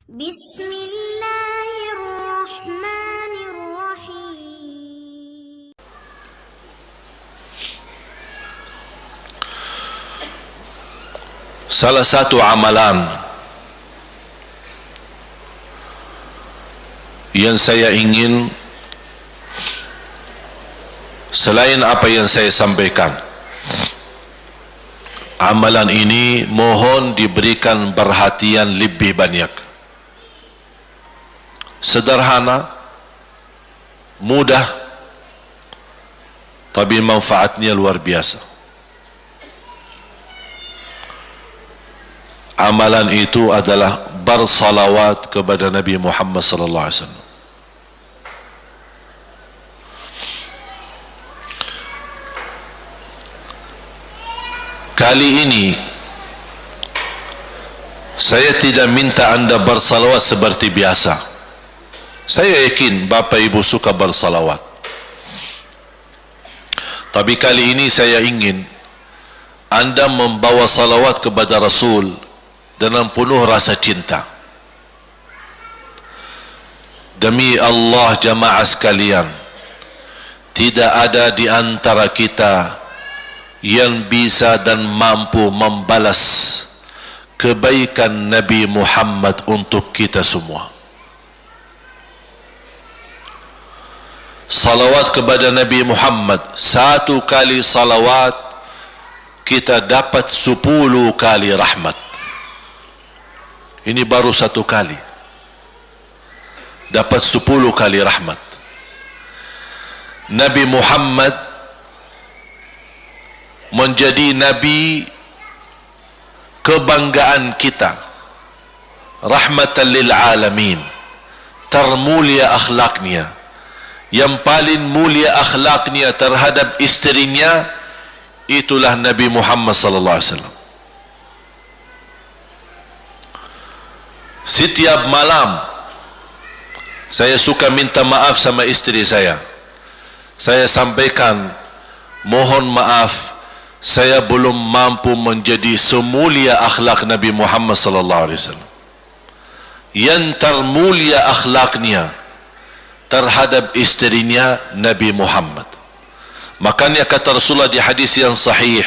بسم الله الرحمن الرحيم. Salah satu amalan yang saya ingin, selain apa yang saya sampaikan, amalan ini mohon diberikan perhatian lebih banyak. Sederhana, mudah, tapi manfaatnya luar biasa. Amalan itu adalah bersalawat kepada Nabi Muhammad sallallahu alaihi wasallam. Kali ini saya tidak minta anda bersalawat seperti biasa. Saya yakin Bapak Ibu suka bersalawat, tapi kali ini saya ingin anda membawa salawat kepada Rasul dengan penuh rasa cinta. Demi Allah jamaah sekalian, tidak ada di antara kita yang bisa dan mampu membalas kebaikan Nabi Muhammad untuk kita semua. Salawat kepada Nabi Muhammad, satu kali salawat kita dapat 10 kali rahmat. Ini baru satu kali, dapat 10 kali rahmat. Nabi Muhammad menjadi Nabi kebanggaan kita, rahmatan lil alamin, termulia akhlaknya. Yang paling mulia akhlaknya terhadap istrinya itulah Nabi Muhammad sallallahu alaihi wasallam. Setiap malam saya suka minta maaf sama istri saya. Saya sampaikan, mohon maaf, saya belum mampu menjadi semulia akhlak Nabi Muhammad sallallahu alaihi wasallam. Yang termulia akhlaknya terhadap istrinya Nabi Muhammad. Makanya kata Rasulullah di hadis yang sahih,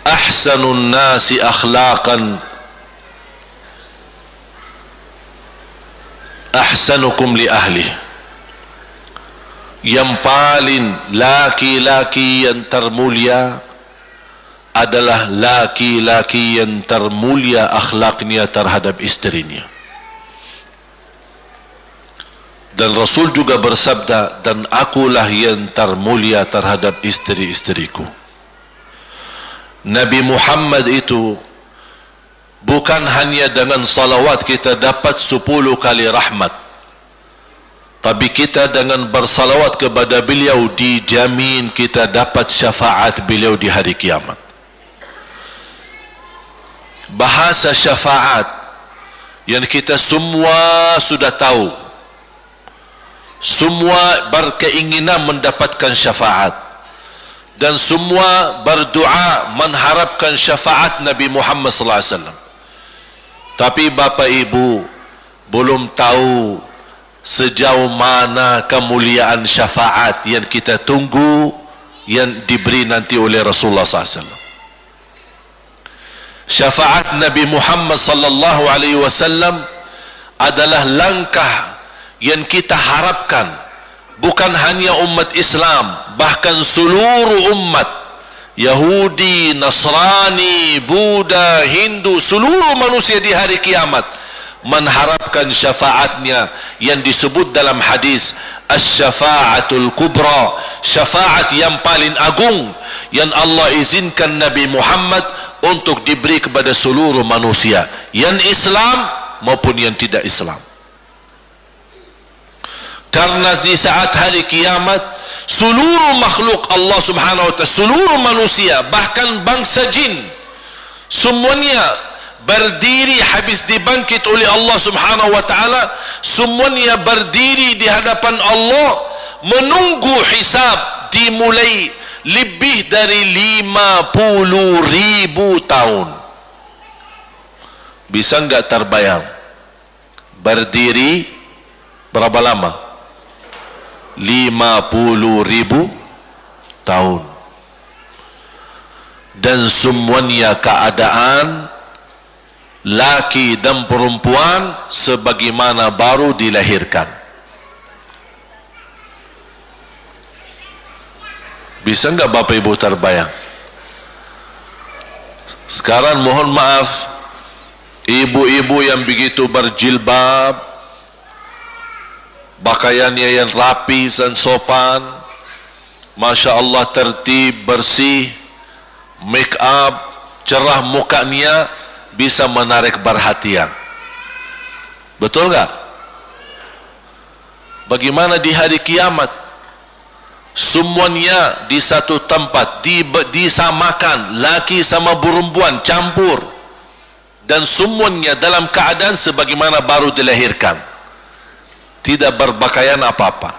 ahsanun nasi akhlaqan ahsanukum li ahli. Yang paling laki-laki yang termulia adalah laki-laki yang termulia akhlaknya terhadap istrinya. Dan Rasul juga bersabda, dan akulah yang termulia terhadap istri-istriku. Nabi Muhammad itu bukan hanya dengan salawat kita dapat 10 kali rahmat, tapi kita dengan bersalawat kepada beliau dijamin kita dapat syafaat beliau di hari kiamat. Bahasa syafaat yang kita semua sudah tahu, semua berkeinginan mendapatkan syafaat dan semua berdoa mengharapkan syafaat Nabi Muhammad sallallahu alaihi wasallam. Tapi Bapak Ibu belum tahu sejauh mana kemuliaan syafaat yang kita tunggu yang diberi nanti oleh Rasulullah sallallahu alaihi wasallam. Syafaat Nabi Muhammad sallallahu alaihi wasallam adalah langkah yang kita harapkan, bukan hanya umat Islam, bahkan seluruh umat, Yahudi, Nasrani, Buddha, Hindu, seluruh manusia di hari kiamat mengharapkan syafaatnya yang disebut dalam hadis asy-syafa'atul kubra, syafaat yang paling agung yang Allah izinkan Nabi Muhammad untuk diberi kepada seluruh manusia, yang Islam maupun yang tidak Islam. Karena di saat hari kiamat seluruh makhluk Allah subhanahu wa ta'ala, seluruh manusia, bahkan bangsa jin, semuanya berdiri habis dibangkit oleh Allah subhanahu wa ta'ala, semuanya berdiri di hadapan Allah menunggu hisab dimulai lebih dari 50.000 tahun. Bisa enggak terbayang? Berdiri berapa lama? 50.000 tahun. Dan semuanya keadaan laki dan perempuan sebagaimana baru dilahirkan. Bisa enggak Bapak Ibu terbayang? Sekarang mohon maaf, ibu-ibu yang begitu berjilbab, pakaiannya yang rapi dan sopan, Masya Allah, tertib, bersih, make up, cerah mukanya, bisa menarik perhatian. Betul enggak? Bagaimana di hari kiamat? Semuanya di satu tempat, disamakan, laki sama perempuan campur, dan semuanya dalam keadaan sebagaimana baru dilahirkan, tidak berpakaian apa-apa.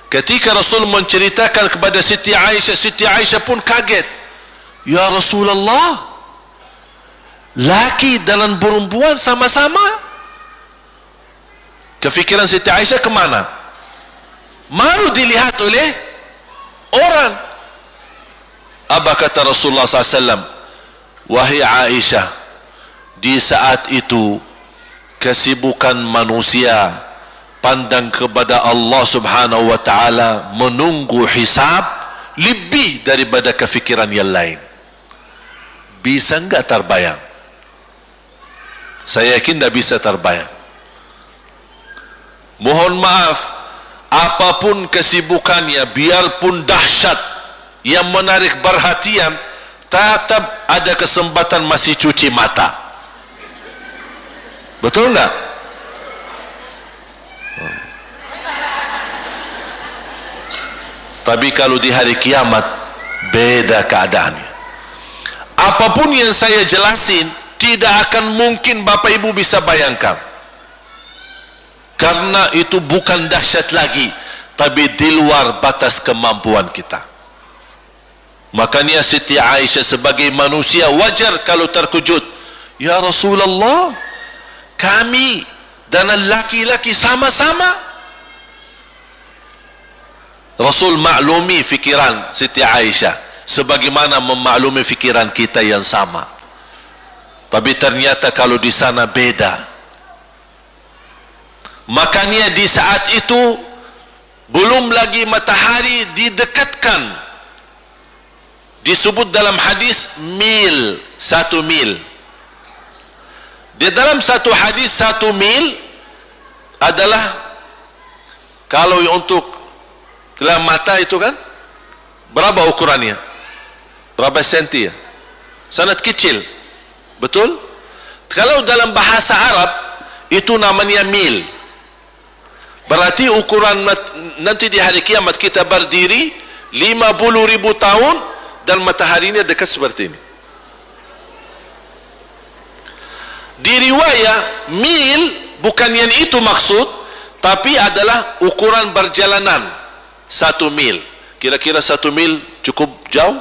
Ketika Rasul menceritakan kepada Siti Aisyah pun kaget. Ya Rasulullah, laki dan perempuan sama-sama. Kefikiran Siti Aisyah kemana? Malu dilihat oleh orang. Apa kata Rasulullah SAW? Wahai Aisyah, di saat itu kesibukan manusia pandang kepada Allah Subhanahu wa taala, menunggu hisab lebih daripada kefikiran yang lain. Bisa enggak terbayang? Saya yakin tidak bisa terbayang. Mohon maaf, apapun kesibukannya, biarpun dahsyat yang menarik perhatian, tetap ada kesempatan masih cuci mata. Betul enggak? Tapi kalau di hari kiamat, beda keadaannya. Apapun yang saya jelasin, tidak akan mungkin Bapak Ibu bisa bayangkan. Karena itu bukan dahsyat lagi, tapi di luar batas kemampuan kita. Makanya Siti Aisyah sebagai manusia wajar kalau terkejut. Ya Rasulullah, kami dan laki-laki sama-sama. Rasul maklumi fikiran Siti Aisyah sebagaimana memaklumi fikiran kita yang sama. Tapi ternyata kalau di sana beda. Makanya di saat itu belum lagi matahari didekatkan. Disebut dalam hadis mil, 1 mil. Di dalam satu hadis 1 mil adalah, kalau untuk dalam mata itu kan berapa ukurannya? Berapa senti ya? Sangat kecil. Betul? Kalau dalam bahasa Arab itu namanya mil. Berarti ukuran nanti di hari kiamat kita berdiri 50.000 tahun dan mataharinya dekat seperti ini. Di riwayat mil bukan yang itu maksud, tapi adalah ukuran perjalanan 1 mil. Kira-kira 1 mil cukup jauh?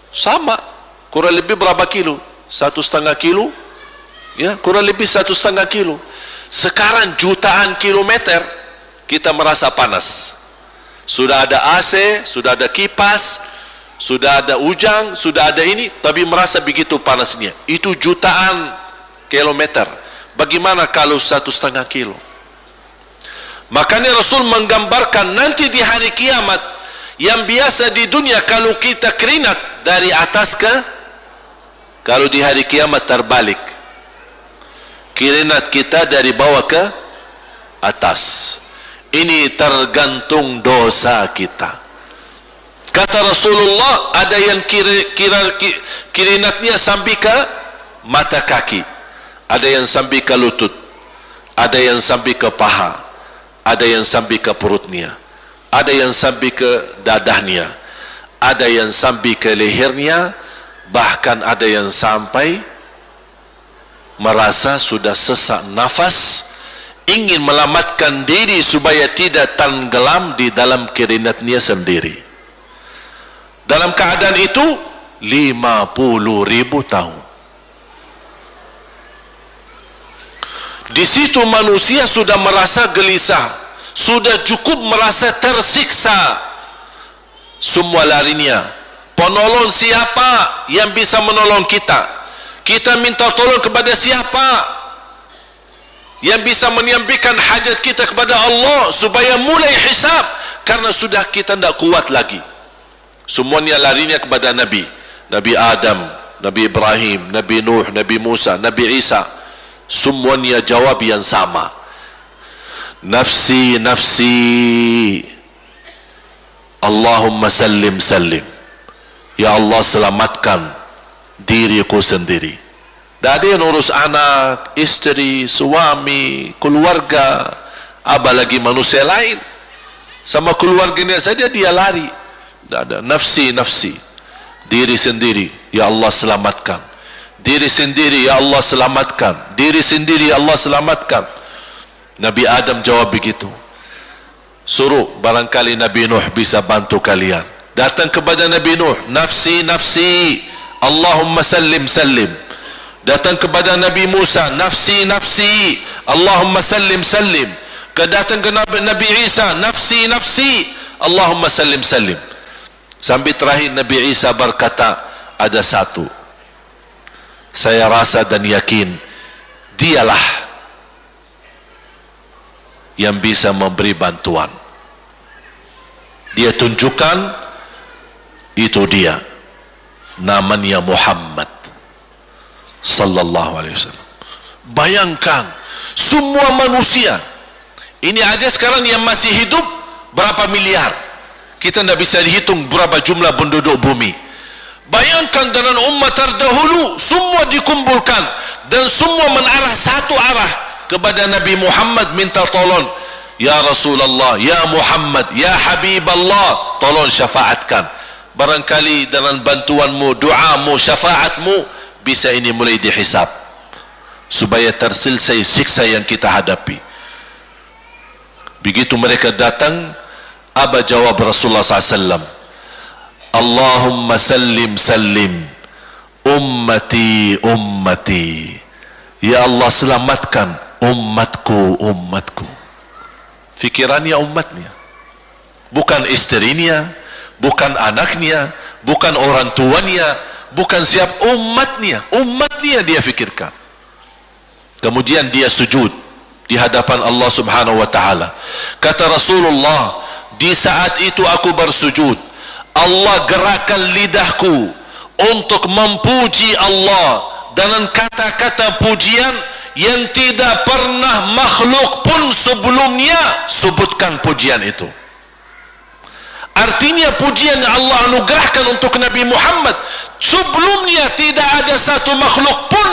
Sama. Kurang lebih berapa kilo? 1,5 kilo? Ya, kurang lebih 1,5 kilo. Sekarang jutaan kilometer kita merasa panas. Sudah ada AC, sudah ada kipas, sudah ada ujang, sudah ada ini, tapi merasa begitu panasnya. Itu jutaan kilometer. Bagaimana kalau 1,5 kilo? Makanya Rasul menggambarkan nanti di hari kiamat, yang biasa di dunia kalau kita keringat dari atas ke, kalau di hari kiamat terbalik, keringat kita dari bawah ke atas. Ini tergantung dosa kita. Kata Rasulullah, ada yang keringatnya sampai ke mata kaki, ada yang sampai ke lutut, ada yang sampai ke paha, ada yang sampai ke perutnya, ada yang sampai ke dadahnya, ada yang sampai ke lehernya, bahkan ada yang sampai merasa sudah sesak nafas. ingin melamatkan diri supaya tidak tenggelam di dalam keringatnya sendiri. Dalam keadaan itu 50.000 tahun. Di situ manusia sudah merasa gelisah, sudah cukup merasa tersiksa. Semua larinya, penolong siapa yang bisa menolong kita? Kita minta tolong kepada siapa yang bisa menyampaikan hajat kita kepada Allah supaya mulai hisab? Karena sudah kita tidak kuat lagi. Semuanya larinya kepada Nabi Adam, Nabi Ibrahim, Nabi Nuh, Nabi Musa, Nabi Isa. Semuanya jawab yang sama, nafsi nafsi, Allahumma sallim sallim. Ya Allah, selamatkan diriku sendiri. Tak ada yang urus anak, istri, suami, keluarga, apalagi manusia lain. Sama keluarganya saja dia lari. Tak ada, nafsi nafsi, diri sendiri, ya Allah selamatkan. Diri sendiri, ya Allah selamatkan. Diri sendiri, ya Allah selamatkan. Nabi Adam jawab begitu. Suruh, barangkali Nabi Nuh bisa bantu kalian. Datang kepada Nabi Nuh, nafsi nafsi, Allahumma sallim sallim. Datang kepada Nabi Musa, nafsi nafsi, Allahumma sallim sallim. Datang ke Nabi Isa, nafsi nafsi, Allahumma sallim sallim. Sampai terakhir Nabi Isa berkata, ada satu, saya rasa dan yakin dialah yang bisa memberi bantuan. Dia tunjukkan, itu dia, namanya Muhammad sallallahu alaihi wasallam. Bayangkan semua manusia ini aja sekarang yang masih hidup berapa miliar, kita tidak bisa dihitung berapa jumlah penduduk bumi. Bayangkan dengan umat terdahulu semua dikumpulkan dan semua menarah satu arah kepada Nabi Muhammad, minta tolong, ya Rasulullah, ya Muhammad, ya Habiballah, tolong syafaatkan. Barangkali dengan bantuanmu, doamu, syafaatmu bisa ini mulai dihisab supaya terselesai siksa yang kita hadapi. Begitu mereka datang, apa jawab Rasulullah SAW? Allahumma sallim sallim, ummati ummati, ya Allah selamatkan umatku umatku. Fikirannya umatnya, bukan istrinya, bukan anaknya, bukan orang tuanya, bukan siap, umatnya dia fikirkan. Kemudian dia sujud di hadapan Allah Subhanahu wa taala. Kata Rasulullah, di saat itu aku bersujud, Allah gerakkan lidahku untuk memuji Allah dengan kata-kata pujian yang tidak pernah makhluk pun sebelumnya sebutkan pujian itu. Artinya pujian yang Allah anugerahkan untuk Nabi Muhammad sebelumnya tidak ada satu makhluk pun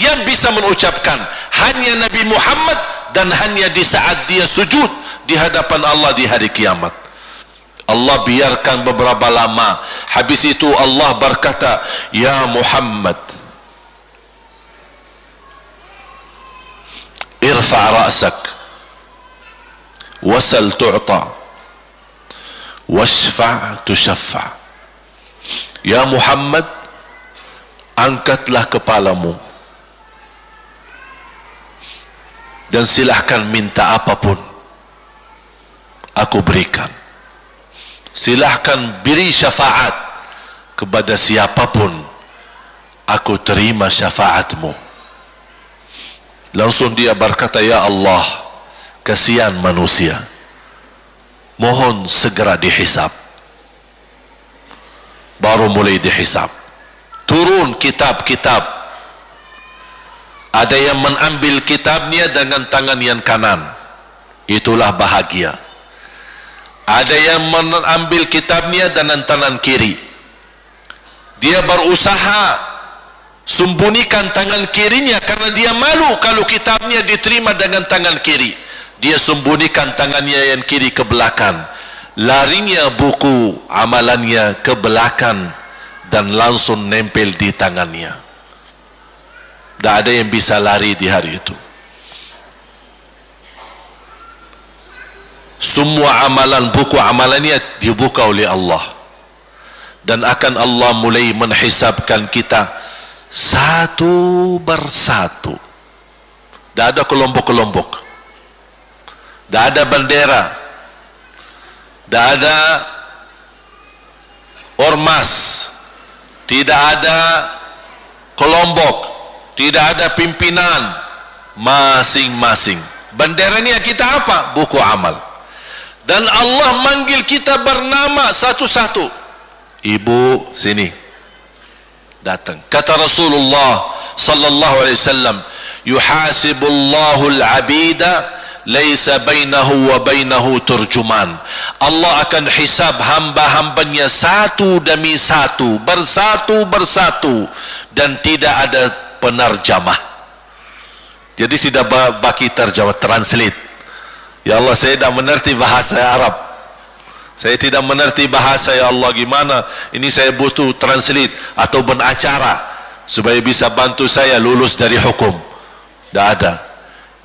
yang bisa mengucapkan, hanya Nabi Muhammad, dan hanya di saat dia sujud di hadapan Allah di hari kiamat. Allah biarkan beberapa lama, habis itu Allah berkata, ya Muhammad, irfa' ra'sak wasal tu'ta washfa' tushaffa'. Ya Muhammad, angkatlah kepalamu dan silahkan minta apapun, aku berikan. Silahkan beri syafaat kepada siapapun, aku terima syafaatmu. Langsung dia berkata, ya Allah, kasihan manusia, mohon segera dihisab. Baru mulai dihisab, turun kitab-kitab. Ada yang mengambil kitabnya dengan tangan yang kanan, itulah bahagia. Ada yang mengambil kitabnya dengan tangan kiri, dia berusaha sembunyikan tangan kirinya karena dia malu kalau kitabnya diterima dengan tangan kiri. Dia sembunyikan tangannya yang kiri ke belakang, larinya buku amalannya ke belakang dan langsung nempel di tangannya. Tak ada yang bisa lari di hari itu. semua amalan, buku amalannya dibuka oleh Allah, dan akan Allah mulai menghisabkan kita satu persatu. Tidak ada kelompok-kelompok, tidak ada bendera, tidak ada ormas, tidak ada kelompok, tidak ada pimpinan, masing-masing. Benderanya kita apa? Buku amal. Dan Allah manggil kita bernama satu-satu. Ibu, sini. Datang. Kata Rasulullah sallallahu alaihi wasallam, yuhasibullahu al-abida laisa bainahu wa bainahu turjuman. Allah akan hisab hamba-hambanya satu demi satu, bersatu-bersatu, dan tidak ada penerjemah. Jadi tidak bagi terjemah, translate. Ya Allah, saya tidak mengerti bahasa Arab, saya tidak mengerti bahasa, ya Allah, gimana ini, saya butuh translate atau benacara supaya bisa bantu saya lulus dari hukum. Tidak ada.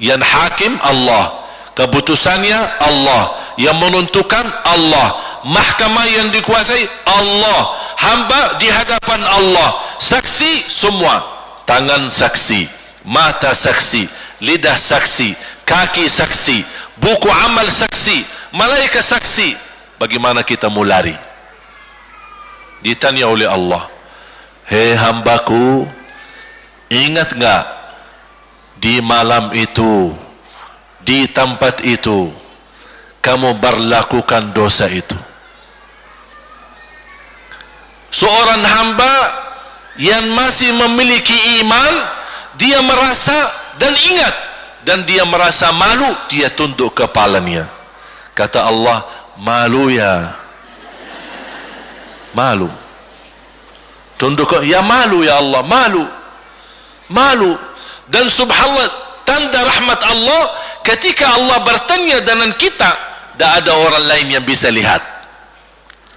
Yang hakim Allah, keputusannya Allah, yang menentukan Allah, mahkamah yang dikuasai Allah, hamba di hadapan Allah, saksi semua, tangan saksi, mata saksi, lidah saksi, kaki saksi, buku amal saksi, malaikat saksi. Bagaimana kita mau lari? Ditanya oleh Allah, hei hambaku, ingat enggak di malam itu, di tempat itu, kamu berlakukan dosa itu? Seorang hamba yang masih memiliki iman, dia merasa dan ingat, dan dia merasa malu, dia tunduk kepalanya. Kata Allah, malu ya, malu. Tunduk, ya malu ya Allah, malu, malu. Dan subhanallah, tanda rahmat Allah, ketika Allah bertanya dengan kita, tidak ada orang lain yang bisa lihat.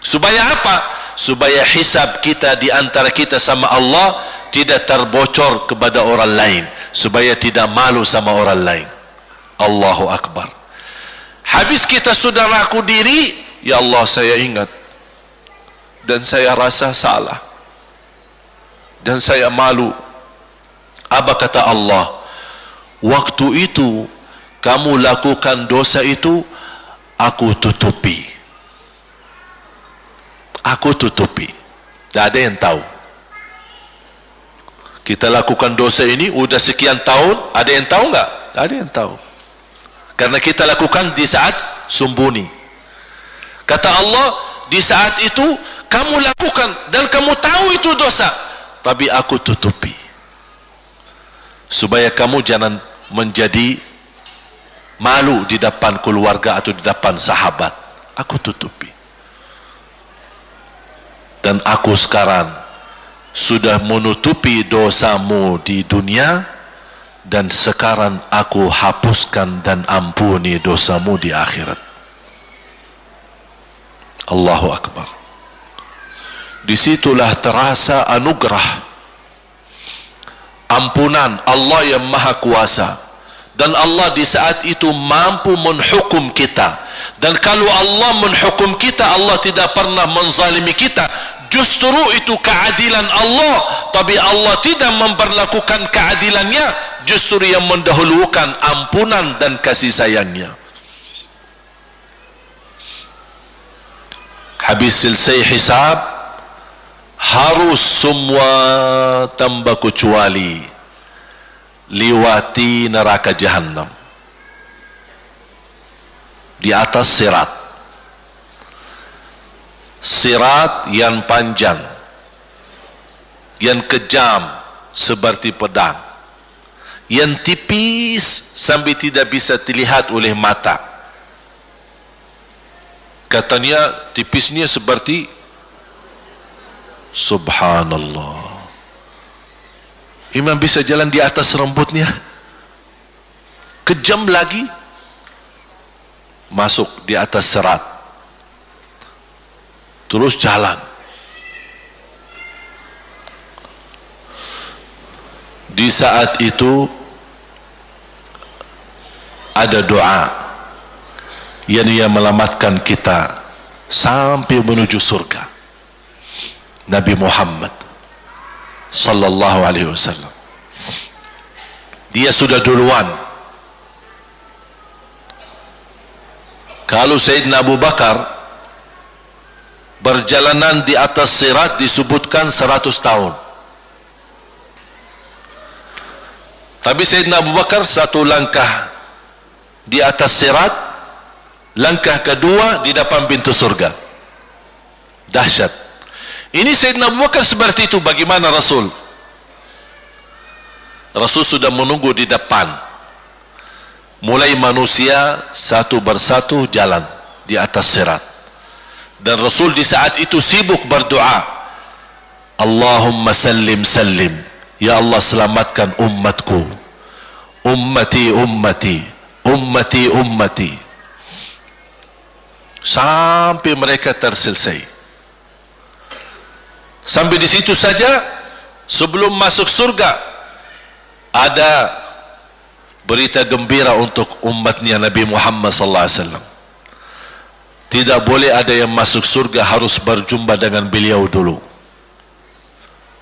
Supaya apa? Supaya hisab kita di antara kita sama Allah tidak terbocor kepada orang lain, supaya tidak malu sama orang lain. Allahu Akbar. Habis kita sudah raku diri, ya Allah, saya ingat dan saya rasa salah dan saya malu. Apa kata Allah? Waktu itu kamu lakukan dosa itu, aku tutupi, aku tutupi. Tak ada yang tahu. Kita lakukan dosa ini udah sekian tahun, ada yang tahu enggak? Tak ada yang tahu. Karena kita lakukan di saat sembunyi. Kata Allah, di saat itu kamu lakukan dan kamu tahu itu dosa, tapi aku tutupi supaya kamu jangan menjadi malu di depan keluarga atau di depan sahabat. Aku tutupi. Dan aku sekarang sudah menutupi dosamu di dunia, dan sekarang aku hapuskan dan ampuni dosamu di akhirat. Allahu Akbar. Disitulah terasa anugerah ampunan Allah yang maha kuasa. Dan Allah di saat itu mampu menghukum kita. Dan kalau Allah menghukum kita, Allah tidak pernah menzalimi kita. Justru itu keadilan Allah. Tapi Allah tidak memperlakukan keadilannya, justru yang mendahulukan ampunan dan kasih sayangnya. Habis selesai hisab, harus semua tanpa kecuali liwati neraka Jahannam di atas sirat. Sirat yang panjang, yang kejam seperti pedang, yang tipis sampai tidak bisa dilihat oleh mata. Katanya tipisnya seperti, subhanallah, imam bisa jalan di atas rambutnya. Kejam lagi, masuk di atas serat, terus jalan. Di saat itu ada doa, yang ia melamatkan kita sampai menuju surga, Nabi Muhammad sallallahu alaihi wasallam. Dia sudah duluan. Kalau Sayyidina Abu Bakar berjalanan di atas sirat disebutkan 100 tahun. Tapi Sayyidina Abu Bakar satu langkah di atas sirat, langkah kedua di depan pintu surga. Dahsyat. Ini Sayyidina Abu Bakar seperti itu. Bagaimana Rasul? Rasul sudah menunggu di depan. Mulai manusia satu persatu jalan di atas sirat. Dan Rasul di saat itu sibuk berdoa, Allahumma sallim sallim, ya Allah selamatkan umatku, ummati ummati, ummati ummati, sampai mereka terselesai. Sampai di situ saja. Sebelum masuk surga ada berita gembira untuk umatnya Nabi Muhammad sallallahu alaihi wasallam. Tidak boleh ada yang masuk surga harus berjumpa dengan beliau dulu,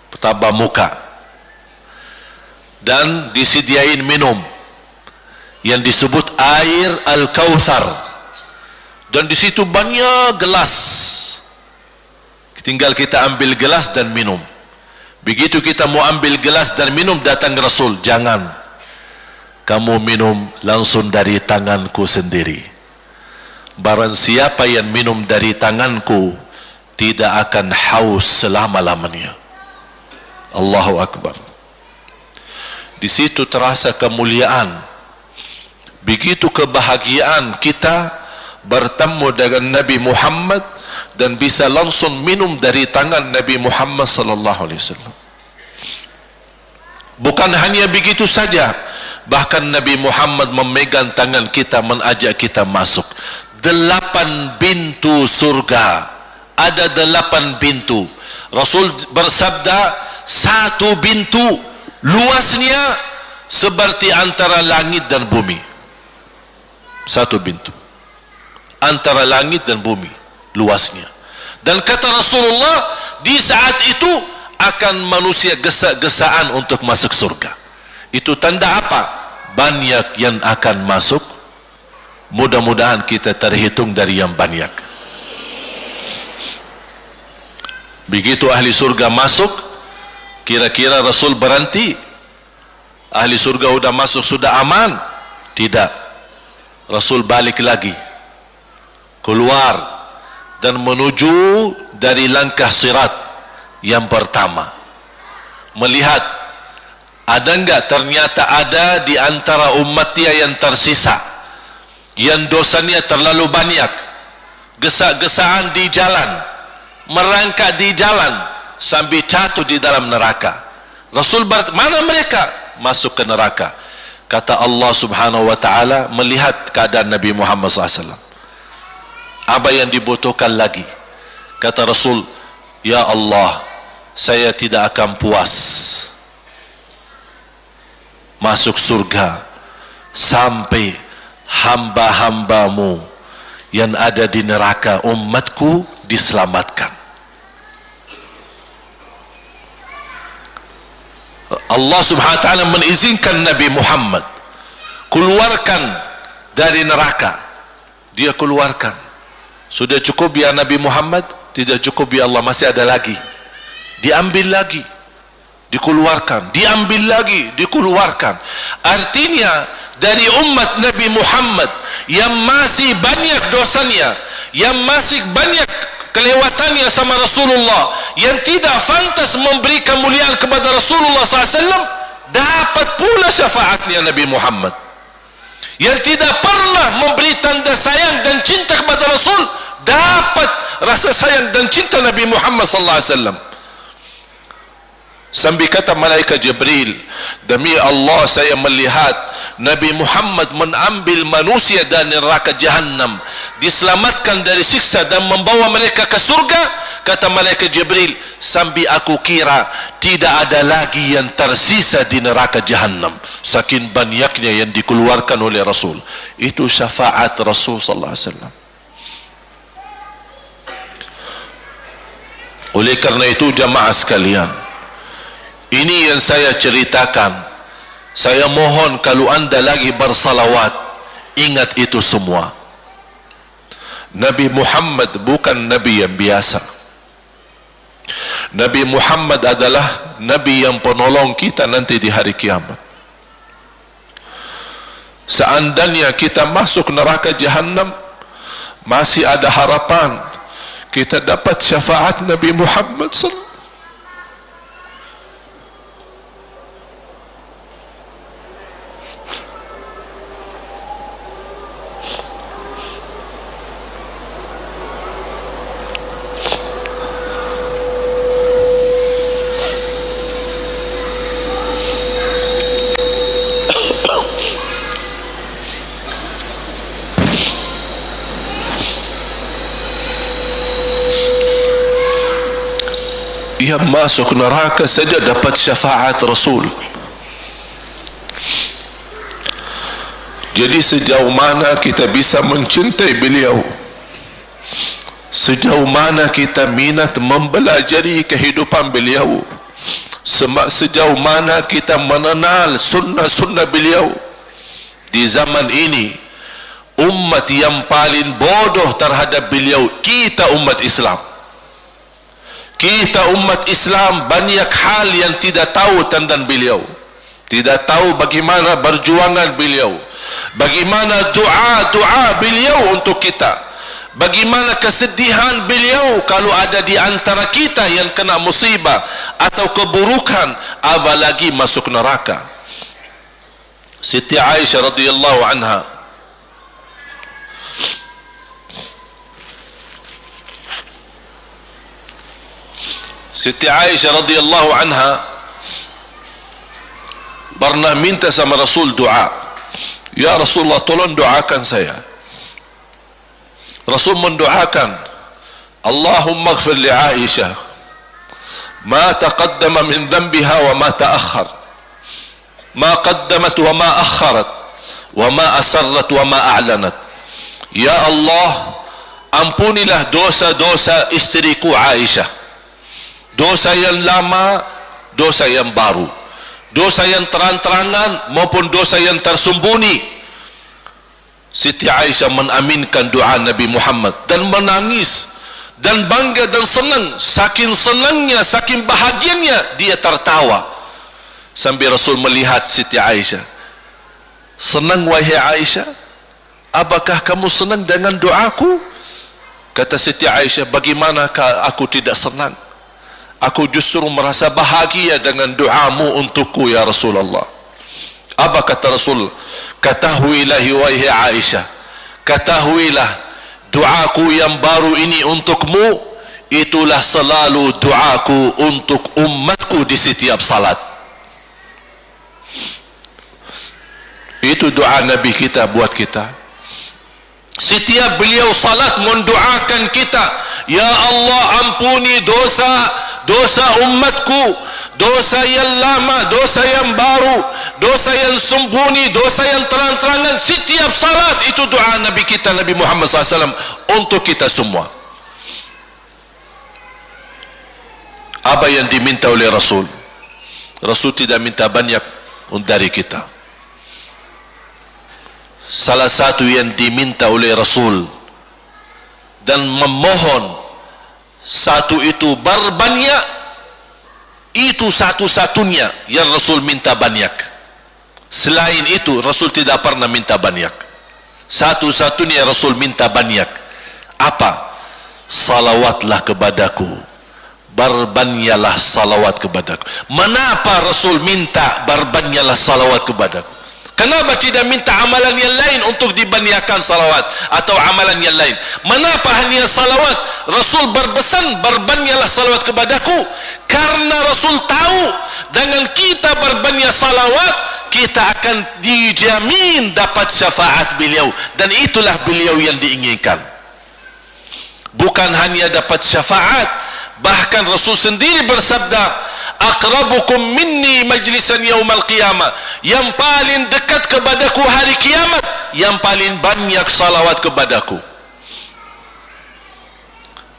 pertama muka, dan disediain minum yang disebut air Al-Kautsar, dan di situ banyak gelas, tinggal kita ambil gelas dan minum. Begitu kita mau ambil gelas dan minum, datang Rasul, jangan kamu minum langsung dari tanganku sendiri. Barang siapa yang minum dari tanganku tidak akan haus selama-lamanya. Allahu Akbar. Di situ terasa kemuliaan. Begitu kebahagiaan kita bertemu dengan Nabi Muhammad dan bisa langsung minum dari tangan Nabi Muhammad sallallahu alaihi wasallam. Bukan hanya begitu saja, bahkan Nabi Muhammad memegang tangan kita, mengajak kita masuk 8 pintu surga. Ada 8 pintu. Rasul bersabda, satu pintu luasnya seperti antara langit dan bumi. Satu pintu antara langit dan bumi luasnya. Dan kata Rasulullah, di saat itu akan manusia gesa-gesaan untuk masuk surga. Itu tanda apa? Banyak yang akan masuk. Mudah-mudahan kita terhitung dari yang banyak. Begitu ahli surga masuk, kira-kira Rasul berhenti? Ahli surga sudah masuk, sudah aman? Tidak. Rasul balik lagi, keluar dan menuju dari langkah sirat yang pertama, melihat ada enggak ternyata ada di antara umatnya yang tersisa, yang dosanya terlalu banyak, gesa-gesaan di jalan, merangkak di jalan sampai jatuh di dalam neraka. Rasul mana mereka? Masuk ke neraka. Kata Allah subhanahu wa ta'ala melihat keadaan Nabi Muhammad SAW, apa yang dibutuhkan lagi? Kata Rasul, ya Allah, saya tidak akan puas masuk surga sampai hamba-hambamu yang ada di neraka, umatku, diselamatkan. Allah subhanahu wa ta'ala mengizinkan Nabi Muhammad keluarkan dari neraka. Dia keluarkan. Sudah cukup ya Nabi Muhammad? Tidak cukup ya Allah, masih ada lagi. Diambil lagi, dikeluarkan, diambil lagi, dikeluarkan. Artinya dari umat Nabi Muhammad yang masih banyak dosanya, yang masih banyak kelewatannya sama Rasulullah, yang tidak pantas memberi kemuliaan kepada Rasulullah SAW, dapat pula syafaatnya Nabi Muhammad. Yang tidak pernah memberi tanda sayang dan cinta kepada Rasul, dapat rasa sayang dan cinta Nabi Muhammad SAW. Sambil kata malaikat Jibril, demi Allah saya melihat Nabi Muhammad mengambil manusia dari neraka Jahannam, diselamatkan dari siksa dan membawa mereka ke surga Kata malaikat Jibril, sambil aku kira tidak ada lagi yang tersisa di neraka Jahannam, saking banyaknya yang dikeluarkan oleh Rasul. Itu syafaat Rasul sallallahu alaihi wasallam. Oleh karena itu jamaah sekalian, ini yang saya ceritakan. Saya mohon kalau anda lagi bersalawat, ingat itu semua. Nabi Muhammad bukan Nabi yang biasa. Nabi Muhammad adalah Nabi yang penolong kita nanti di hari kiamat. Seandainya kita masuk neraka Jahannam, masih ada harapan kita dapat syafaat Nabi Muhammad sallallahu. Yang masuk neraka saja dapat syafaat Rasul. Jadi sejauh mana kita bisa mencintai beliau, sejauh mana kita minat mempelajari kehidupan beliau, sejauh mana kita mengenal sunnah-sunnah beliau. Di zaman ini, umat yang paling bodoh terhadap beliau kita umat Islam. Kita umat Islam banyak hal yang tidak tahu tentang beliau, tidak tahu bagaimana berjuangan beliau, bagaimana doa beliau untuk kita, bagaimana kesedihan beliau kalau ada di antara kita yang kena musibah atau keburukan, apalagi masuk neraka. Siti Aisyah radhiyallahu anha, Siti Aisyah radhiyallahu anha pernah minta sama Rasul doa. Ya Rasulullah, tolong doakan saya. Rasul mendoakan, Allahumma ighfir li Aisyah ma taqaddama min dhanbiha wa ma ta'akhkhar, ma qaddamat wa ma akharat, wa ma asarrat wa ma a'lanat. Ya Allah, ampunilah dosa-dosa istriku Aisyah, dosa yang lama, dosa yang baru, dosa yang terang-terangan maupun dosa yang tersembunyi. Siti Aisyah mengaminkan doa Nabi Muhammad dan menangis dan bangga dan senang. Saking senangnya, saking bahagianya, dia tertawa sambil Rasul melihat Siti Aisyah. Senang wahai Aisyah? Apakah kamu senang dengan doaku? Kata Siti Aisyah, bagaimanakah aku tidak senang? Aku justru merasa bahagia dengan doamu untukku ya Rasulullah. Apa kata Rasul? Ketahuilah wahai Aisyah, ketahuilah doaku yang baru ini untukmu, itulah selalu doaku untuk umatku di setiap salat. Itu doa Nabi kita buat kita. Setiap beliau salat mendoakan kita, ya Allah ampuni dosa umatku, dosa yang lama, dosa yang baru, dosa yang sembunyi, dosa yang terang-terangan. Setiap salat itu doa Nabi kita Nabi Muhammad SAW untuk kita semua. Apa yang diminta oleh Rasul? Rasul tidak minta banyak dari kita. Salah satu yang diminta oleh Rasul dan memohon, satu itu berbanyak, itu satu-satunya yang Rasul minta banyak. Selain itu Rasul tidak pernah minta banyak. Satu-satunya Rasul minta banyak. Apa? Salawatlah kepadaku, berbanyaklah salawat kepadaku. Mengapa Rasul minta berbanyaklah salawat kepadaku? Kenapa tidak minta amalan yang lain untuk dibanyakkan salawat atau amalan yang lain? Mengapa hanya salawat? Rasul berpesan berbanyaklah salawat kepadaku, karena Rasul tahu dengan kita berbanyak salawat kita akan dijamin dapat syafaat beliau, dan itulah beliau yang diinginkan. Bukan hanya dapat syafaat, Bahkan Rasul sendiri bersabda, aqrabukum minni majlisan yaumal qiyamah, yang paling dekat kepadaku hari kiamat yang paling banyak salawat kepadaku.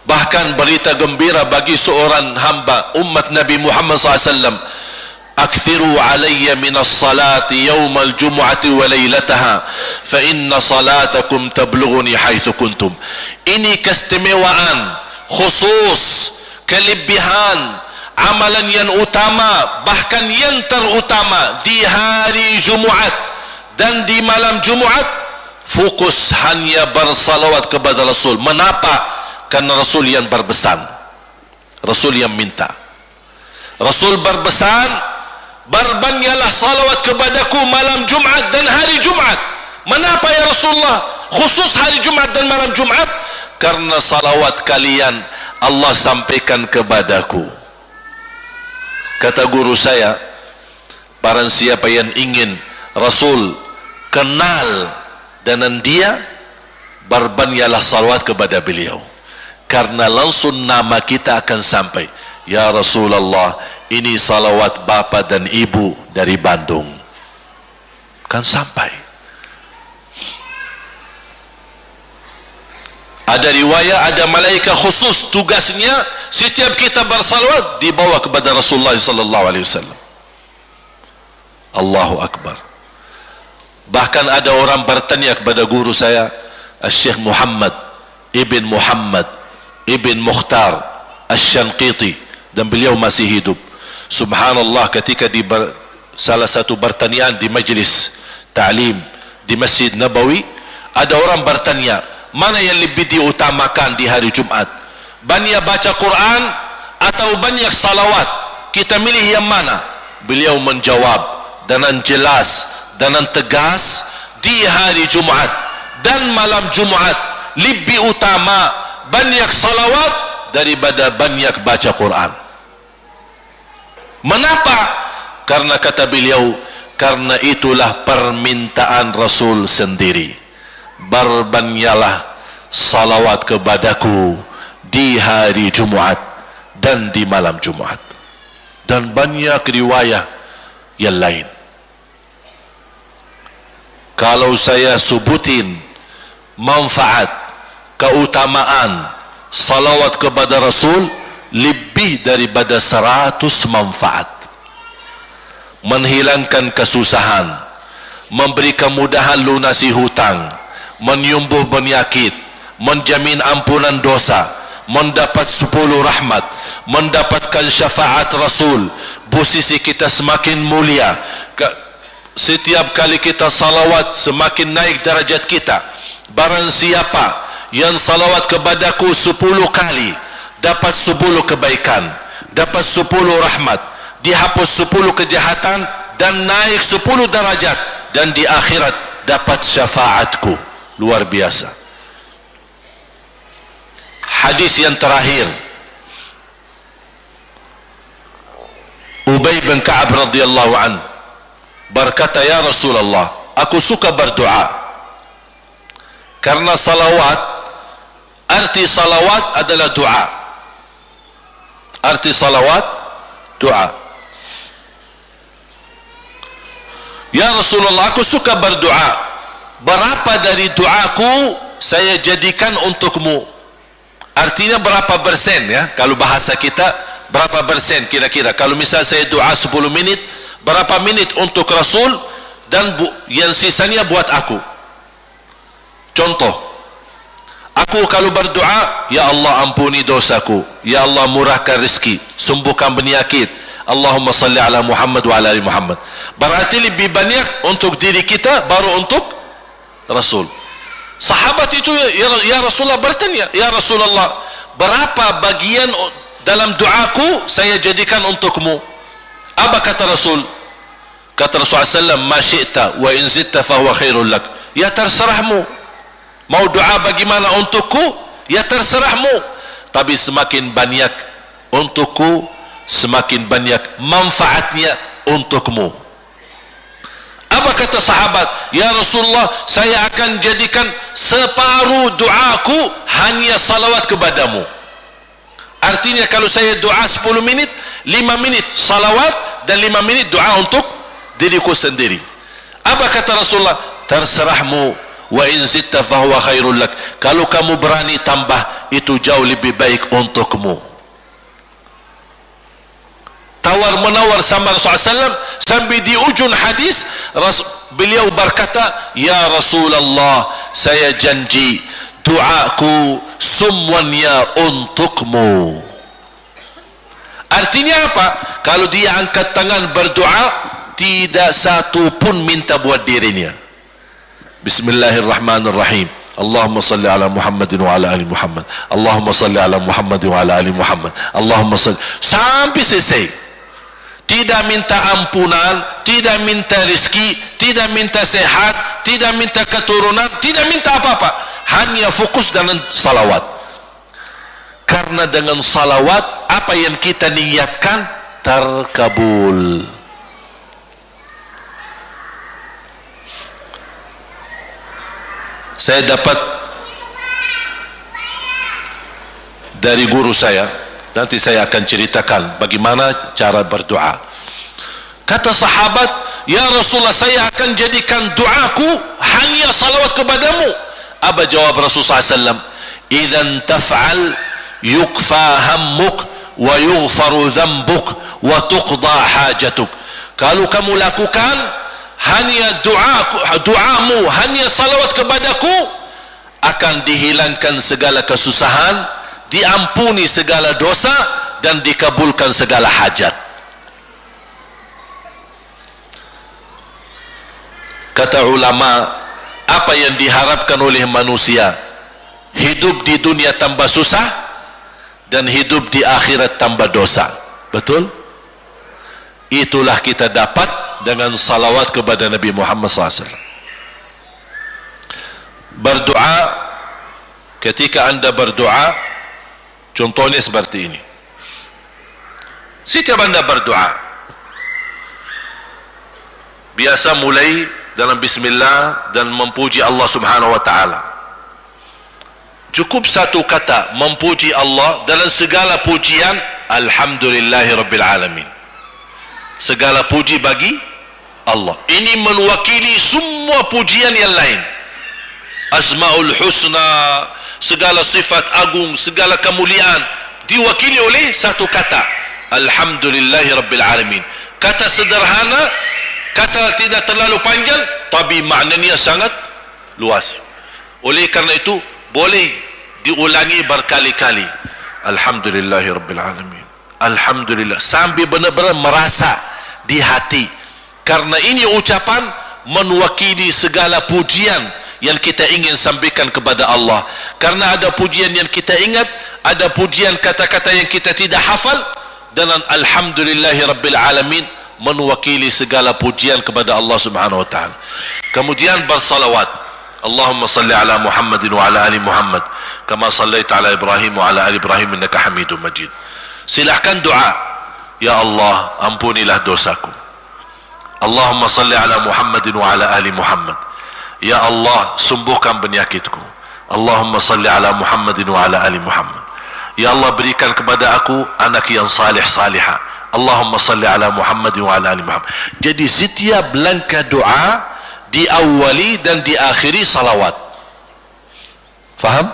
Bahkan berita gembira bagi seorang hamba umat Nabi Muhammad SAW, akthiru alayya minas salati yawmal jumu'ati wa laylataha fa inna salatakum tablughuni haitsu kuntum. Ini keistimewaan khusus, kelebihan amalan yang utama, bahkan yang terutama di hari Jumaat dan di malam Jumaat, fokus hanya bersalawat kepada Rasul. Mengapa? Karena Rasul yang berpesan, Rasul yang minta. Rasul berpesan, berbanyaklah salawat kepadaku malam Jumat dan hari Jumat. Mengapa ya Rasulullah khusus hari Jumat dan malam Jumat? Karena salawat kalian Allah sampaikan kepadaku. Kata guru saya, barang siapa yang ingin Rasul kenal dengan dia, berbanyaklah salawat kepada beliau, karena langsung nama kita akan sampai. Ya Rasulullah, ini salawat bapa dan ibu dari Bandung, kan sampai. Ada riwayat, ada malaikat khusus tugasnya setiap kita bersalawat dibawa kepada Rasulullah sallallahu alaihi wasallam. Allahu akbar. Bahkan ada orang bertanya kepada guru saya, Syekh Muhammad ibn Mukhtar Asy-Syanqiti, dan beliau masih hidup. Subhanallah, ketika di salah satu pertanyaan di majlis ta'lim di Masjid Nabawi, ada orang bertanya, mana yang lebih diutamakan di hari Jumat? Banyak baca Quran atau banyak salawat? Kita milih yang mana? Beliau menjawab dengan jelas, dengan tegas, di hari Jumat dan malam Jumat lebih utama banyak salawat daripada banyak baca Quran. Mengapa? Karena kata beliau, karena itulah permintaan Rasul sendiri, berbanyaklah salawat kepadaku di hari Jumat dan di malam Jumat. Dan banyak riwayat yang lain. Kalau saya sebutin manfaat, keutamaan salawat kepada Rasul, lebih daripada 100 manfaat. Menghilangkan kesusahan, memberi kemudahan lunasi hutang, menyembuh penyakit, menjamin ampunan dosa, mendapat 10 rahmat, mendapatkan syafaat Rasul, posisi kita semakin mulia. Setiap kali kita salawat semakin naik darajat kita. Barang siapa yang salawat kepadaku 10 kali, dapat 10 kebaikan, dapat 10 rahmat, dihapus 10 kejahatan, dan naik 10 darajat, dan di akhirat dapat syafaatku. Luar biasa. Hadis yang terakhir, Ubay bin Ka'ab radhiyallahu an berkata, ya Rasulullah, aku suka berdoa. Karena salawat, arti salawat adalah doa. Arti salawat, doa. Ya Rasulullah, aku suka berdoa. Berapa dari doaku saya jadikan untukmu? Artinya berapa persen ya? Kalau bahasa kita, berapa persen kira-kira? Kalau misal saya doa 10 menit, berapa menit untuk Rasul, dan yang sisanya buat aku? Contoh, aku kalau berdoa, ya Allah ampuni dosaku, ya Allah murahkan rezeki, sembuhkan penyakit, Allahumma salli ala Muhammad wa ala ali Muhammad. Berarti lebih banyak untuk diri kita, baru untuk Rasul. Sahabat itu ya Rasulullah bertanya, ya Rasulullah, berapa bagian dalam doaku saya jadikan untukmu? Apa kata Rasul? Kata Rasulullah SAW, ma syi'ta wa in zitta fahuwa khairul lak. Ya terserahmu, mau doa bagaimana untukku, ya terserahmu, tapi semakin banyak untukku, semakin banyak manfaatnya untukmu. Apa kata sahabat? Ya Rasulullah, saya akan jadikan separuh doaku hanya salawat kepadamu. Artinya kalau saya doa 10 minit, 5 menit salawat dan 5 menit doa untuk diriku sendiri. Apa kata Rasulullah? Terserahmu, wa in zitta fahuwa khairul lak. Kalau kamu berani tambah, itu jauh lebih baik untukmu. Tawar menawar sama Rasulullah SAW, sampai di ujung hadis beliau berkata, ya Rasulullah, saya janji doaku semuanya untukmu. Artinya apa? Kalau dia angkat tangan berdoa, tidak satu pun minta buat dirinya. Bismillahirrahmanirrahim. Allahumma salli ala Muhammadin wa ala ali Muhammad. Allahumma salli ala Muhammadin wa ala ali Muhammad. Allahumma salli, sampai selesai. Tidak minta ampunan, tidak minta rezeki, tidak minta sehat, tidak minta keturunan, tidak minta apa-apa. Hanya fokus dengan salawat. Karena dengan salawat, apa yang kita niatkan terkabul. Saya dapat dari guru saya, nanti saya akan ceritakan bagaimana cara berdoa. Kata sahabat, ya Rasulullah, saya akan jadikan doaku hanya salawat kepadamu. Apa jawab Rasulullah SAW? Idzan taf'al yukfa hammuk wa yughfaru dhanbuk wa tuqda hajatuk. Kalau kamu lakukan hanya doamu, hanya salawat kepadaku, akan dihilangkan segala kesusahan, diampuni segala dosa, dan dikabulkan segala hajat. Kata ulama, apa yang diharapkan oleh manusia? Hidup di dunia tambah susah dan hidup di akhirat tambah dosa. Betul? Itulah kita dapat dengan salawat kepada Nabi Muhammad SAW. Berdoa, ketika anda berdoa, contohnya seperti ini. Setiap anda berdoa, biasa mulai dalam bismillah dan memuji Allah Subhanahu wa taala. Cukup satu kata memuji Allah dalam segala pujian, alhamdulillahirabbil alamin. Segala puji bagi Allah. Ini mewakili semua pujian yang lain. Asmaul husna, segala sifat agung, segala kemuliaan diwakili oleh satu kata, alhamdulillahirabbil alamin. Kata sederhana, kata tidak terlalu panjang, tapi maknanya sangat luas. Oleh karena itu boleh diulangi berkali-kali, alhamdulillahirabbil alamin, alhamdulillah, sampai benar-benar merasa di hati. Karena ini ucapan mewakili segala pujian yang kita ingin sampaikan kepada Allah. Karena ada pujian yang kita ingat, ada pujian kata-kata yang kita tidak hafal, dan alhamdulillahirabbil alamin mewakili segala pujian kepada Allah Subhanahu wa taala. Kemudian bersalawat, Allahumma salli ala Muhammadin wa ala ali Muhammad kama sallaita ala Ibrahim wa ala ali Ibrahim innaka Hamidum Majid. Silahkan doa, ya Allah, ampunilah dosaku. Allahumma salli ala Muhammadin wa ala ali Muhammad. Ya Allah, sembuhkan penyakitku. Allahumma salli ala Muhammadin wa ala ali Muhammad. Ya Allah, berikan kepada aku anak yang salih salihah. Allahumma salli ala Muhammad wa ala ali Muhammad. Jadi setiap langkah doa diawali dan diakhiri salawat. Faham?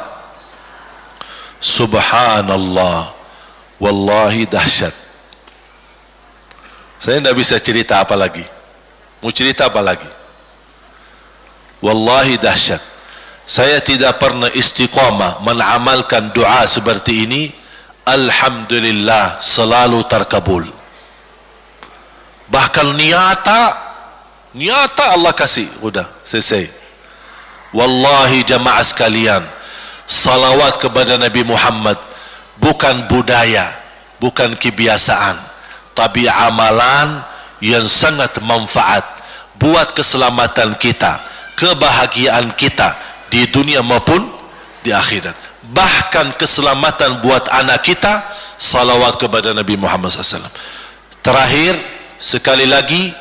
Subhanallah, wallahi dahsyat. Saya tidak bisa cerita apa lagi. Mau cerita apa lagi? Wallahi dahsyat. Saya tidak pernah istiqamah mengamalkan doa seperti ini. Alhamdulillah, selalu terkabul. Bahkan nyata Allah kasih, udah selesai. Wallahi jamaah sekalian, salawat kepada Nabi Muhammad bukan budaya, bukan kebiasaan, tapi amalan yang sangat manfaat buat keselamatan kita, kebahagiaan kita di dunia maupun di akhirat. Bahkan keselamatan buat anak kita, salawat kepada Nabi Muhammad SAW. Terakhir, sekali lagi,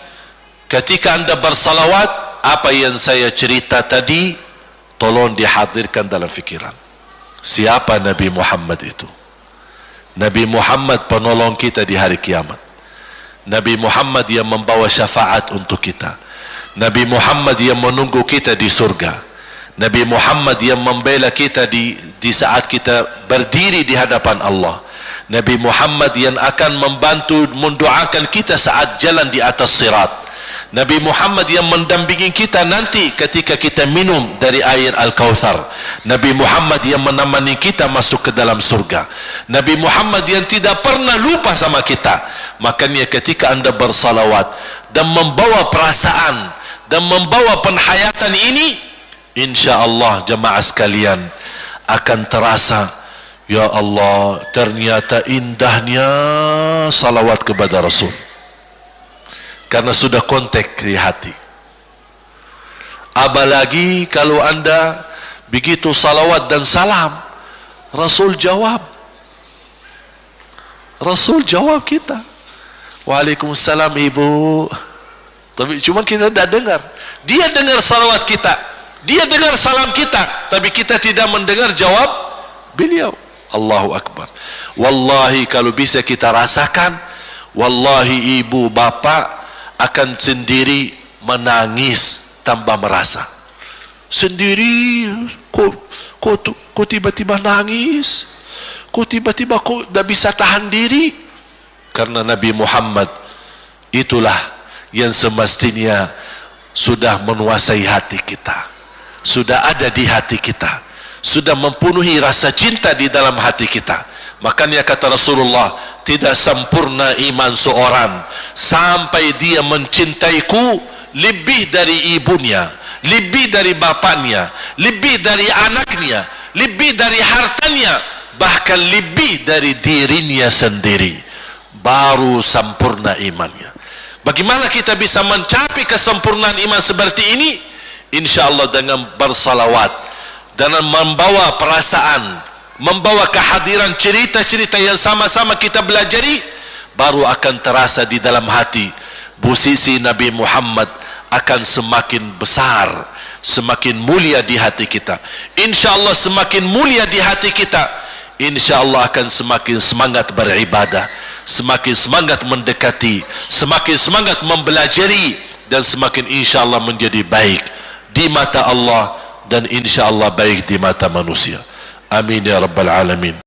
ketika anda bersalawat, apa yang saya cerita tadi, tolong dihadirkan dalam fikiran. Siapa Nabi Muhammad itu? Nabi Muhammad penolong kita di hari kiamat. Nabi Muhammad yang membawa syafaat untuk kita. Nabi Muhammad yang menunggu kita di surga. Nabi Muhammad yang membela kita di saat kita berdiri di hadapan Allah. Nabi Muhammad yang akan membantu mendoakan kita saat jalan di atas sirat. Nabi Muhammad yang mendampingi kita nanti ketika kita minum dari air Al-Kautsar. Nabi Muhammad yang menemani kita masuk ke dalam surga. Nabi Muhammad yang tidak pernah lupa sama kita. Makanya ketika anda bersalawat dan membawa perasaan dan membawa penghayatan ini, insya-Allah jemaah sekalian akan terasa, ya Allah, ternyata indahnya salawat kepada Rasul. Karena sudah kontak di hati. Apalagi kalau anda begitu salawat dan salam, Rasul jawab. Rasul jawab kita. Waalaikumsalam ibu. Tapi cuma kita tidak dengar. Dia dengar salawat kita, dia dengar salam kita, tapi kita tidak mendengar jawab beliau. Allahu Akbar. Wallahi kalau bisa kita rasakan, wallahi ibu bapak akan sendiri menangis tanpa merasa. Sendiri, kok tiba-tiba nangis? Kok tiba-tiba kok tidak bisa tahan diri? Karena Nabi Muhammad itulah yang semestinya sudah menguasai hati kita, sudah ada di hati kita, sudah mempenuhi rasa cinta di dalam hati kita. Makanya kata Rasulullah, tidak sempurna iman seorang sampai dia mencintaiku lebih dari ibunya, lebih dari bapaknya, lebih dari anaknya, lebih dari hartanya, bahkan lebih dari dirinya sendiri. Baru sempurna imannya. Bagaimana kita bisa mencapai kesempurnaan iman seperti ini? InsyaAllah dengan bersalawat, dengan membawa perasaan, membawa kehadiran cerita-cerita yang sama-sama kita belajari, baru akan terasa di dalam hati posisi Nabi Muhammad akan semakin besar, semakin mulia di hati kita. InsyaAllah semakin mulia di hati kita, InsyaAllah akan semakin semangat beribadah, semakin semangat mendekati, semakin semangat mempelajari, dan semakin insyaAllah menjadi baik di mata Allah dan insyaAllah baik di mata manusia. Amin ya rabbal alamin.